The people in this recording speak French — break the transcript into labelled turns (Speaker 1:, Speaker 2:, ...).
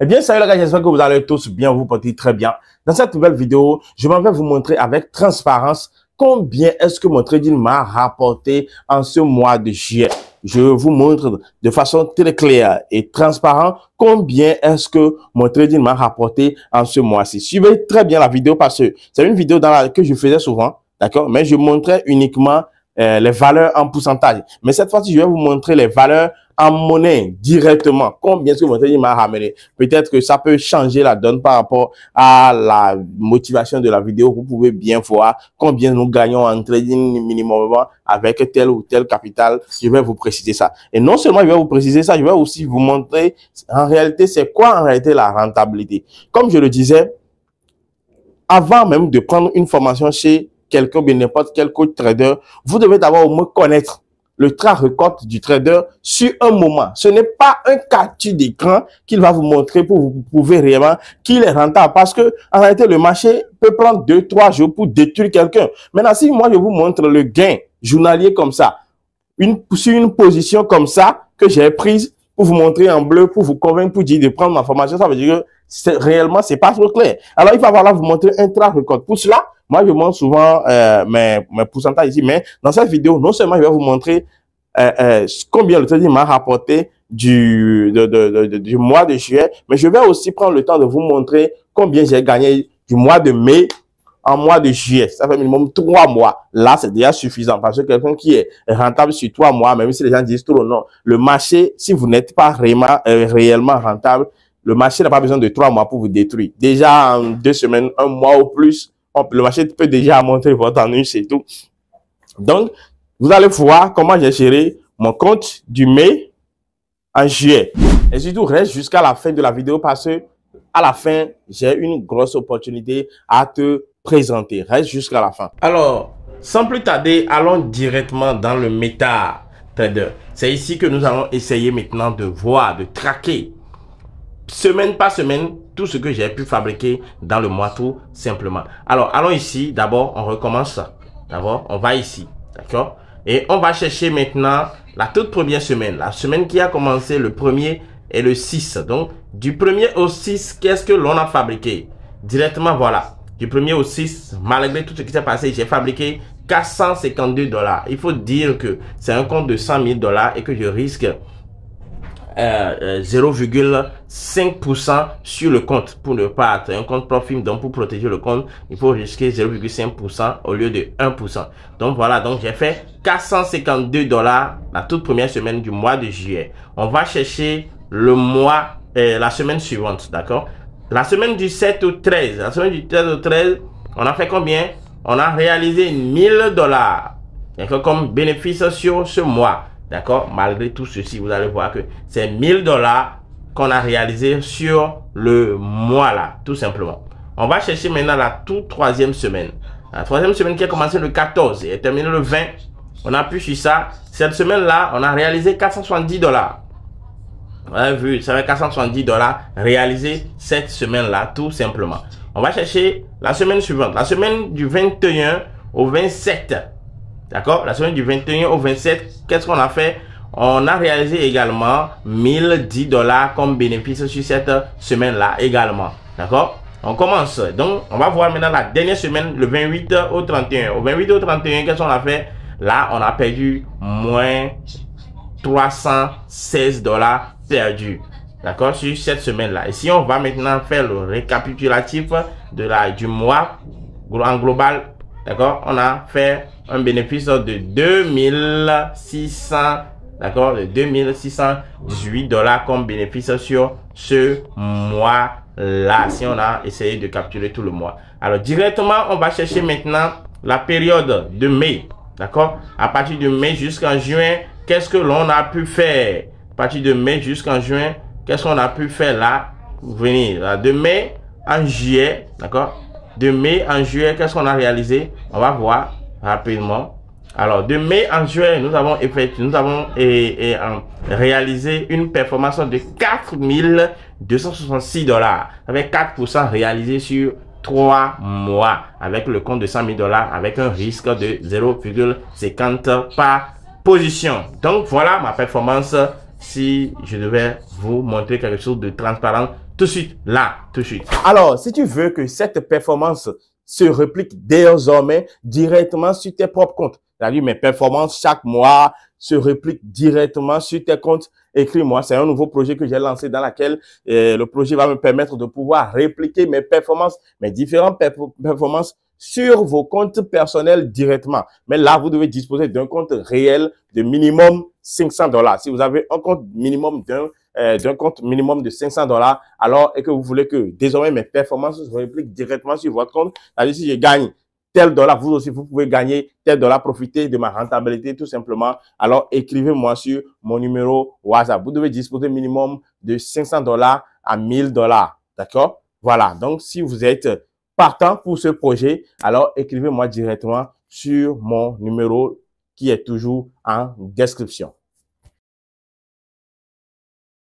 Speaker 1: Eh bien, salut les gars, j'espère que vous allez tous bien, vous portez très bien. Dans cette nouvelle vidéo, je m'en vais vous montrer avec transparence combien est-ce que mon trading m'a rapporté en ce mois de juillet. Je vous montre de façon très claire et transparente combien est-ce que mon trading m'a rapporté en ce mois-ci. Suivez très bien la vidéo parce que c'est une vidéo que je faisais souvent, d'accord, mais je montrais uniquement les valeurs en pourcentage. Mais cette fois-ci, je vais vous montrer les valeurs en monnaie directement. Combien est-ce que mon trading m'a ramené? Peut-être que ça peut changer la donne par rapport à la motivation de la vidéo. Vous pouvez bien voir combien nous gagnons en trading minimum avec tel ou tel capital. Je vais vous préciser ça. Et non seulement je vais vous préciser ça, je vais aussi vous montrer en réalité c'est quoi en réalité la rentabilité. Comme je le disais, avant même de prendre une formation chez quelqu'un, bien n'importe quel coach trader, vous devez d'abord au moins connaître le track record du trader sur un moment. Ce n'est pas un capture d'écran qu'il va vous montrer pour vous prouver réellement qu'il est rentable. Parce que, en réalité, le marché peut prendre 2-3 jours pour détruire quelqu'un. Maintenant, si moi, je vous montre le gain journalier comme ça, sur une position comme ça que j'ai prise pour vous montrer en bleu, pour vous convaincre, pour dire de prendre ma formation, ça veut dire que réellement, c'est pas trop clair. Alors, il va falloir vous montrer un track record. Pour cela, moi, je montre souvent mes pourcentages ici, mais dans cette vidéo, non seulement je vais vous montrer combien le trading m'a rapporté du mois de juillet, mais je vais aussi prendre le temps de vous montrer combien j'ai gagné du mois de mai en mois de juillet. Ça fait minimum 3 mois. Là, c'est déjà suffisant parce que quelqu'un qui est rentable sur 3 mois, même si les gens disent trop, non, le marché, si vous n'êtes pas réellement rentable, le marché n'a pas besoin de 3 mois pour vous détruire. Déjà en 2 semaines, 1 mois ou plus, le marché peut déjà monter votre ennui, c'est tout. Donc, vous allez voir comment j'ai géré mon compte du mai en juillet. Et surtout, reste jusqu'à la fin de la vidéo parce que à la fin, j'ai une grosse opportunité à te présenter. Reste jusqu'à la fin. Alors, sans plus tarder, allons directement dans le MetaTrader. C'est ici que nous allons essayer maintenant de voir, de traquer semaine par semaine tout ce que j'ai pu fabriquer dans le mois tout simplement. Alors, allons ici. D'abord, on recommence. D'abord, on va ici. D'accord? Et on va chercher maintenant la toute première semaine. La semaine qui a commencé le 1er et le 6. Donc, du 1er au 6, qu'est-ce que l'on a fabriqué? Directement, voilà. Du 1er au 6, malgré tout ce qui s'est passé, j'ai fabriqué 452 $. Il faut dire que c'est un compte de 100 000 $ et que je risque 0,5% sur le compte pour ne pas être un compte profit. Donc pour protéger le compte, il faut risquer 0,5% au lieu de 1%. Donc voilà, donc j'ai fait 452 $ la toute première semaine du mois de juillet. On va chercher le mois, la semaine suivante, d'accord? La semaine du 7 au 13, la semaine du 13 au 13, on a fait combien? On a réalisé 1000 $, d'accord, comme bénéfice sur ce mois. D'accord? Malgré tout ceci, vous allez voir que c'est 1000 $ qu'on a réalisé sur le mois là, tout simplement. On va chercher maintenant la toute troisième semaine. La troisième semaine qui a commencé le 14 et est terminée le 20. On a pu sur ça. Cette semaine-là, on a réalisé 470 $. Vous avez vu, ça fait 470 $ réalisés cette semaine-là, tout simplement. On va chercher la semaine suivante. La semaine du 21 au 27. D'accord? La semaine du 21 au 27, qu'est-ce qu'on a fait? On a réalisé également 1010 $ comme bénéfice sur cette semaine-là également. D'accord? On commence. Donc, on va voir maintenant la dernière semaine, le 28 au 31. Au 28 au 31, qu'est-ce qu'on a fait? Là, on a perdu moins 316 $ perdus. D'accord? Sur cette semaine-là. Et si on va maintenant faire le récapitulatif du mois en global, d'accord? On a fait un bénéfice de 2600, d'accord, de 2618 $ comme bénéfice sur ce mois-là, si on a essayé de capturer tout le mois. Alors, directement, on va chercher maintenant la période de mai, d'accord? À partir de mai jusqu'en juin, qu'est-ce que l'on a pu faire? À partir de mai jusqu'en juin, qu'est-ce qu'on a pu faire là? Venir là, de mai en juillet, d'accord? De mai en juillet, qu'est-ce qu'on a réalisé? On va voir rapidement. Alors, de mai en juillet, nous avons réalisé une performance de 4266 $, avec 4% réalisé sur 3 mois, avec le compte de 100 000 $, avec un risque de 0,50 par position. Donc, voilà ma performance si je devais vous montrer quelque chose de transparent tout de suite, là, tout de suite. Alors, si tu veux que cette performance se réplique désormais directement sur tes propres comptes, c'est-à-dire mes performances chaque mois se répliquent directement sur tes comptes, écris-moi. C'est un nouveau projet que j'ai lancé dans lequel le projet va me permettre de pouvoir répliquer mes performances, mes différentes performances sur vos comptes personnels directement. Mais là, vous devez disposer d'un compte réel de minimum $500. Si vous avez un compte minimum d'un compte minimum de $500, alors, et que vous voulez que désormais mes performances se répliquent directement sur votre compte, c'est-à-dire si je gagne tel dollar, vous aussi, vous pouvez gagner tel dollar, profiter de ma rentabilité tout simplement. Alors, écrivez-moi sur mon numéro WhatsApp. Vous devez disposer minimum de $500 à $1000. D'accord? Voilà. Donc, si vous êtes partant pour ce projet, alors écrivez-moi directement sur mon numéro qui est toujours en description.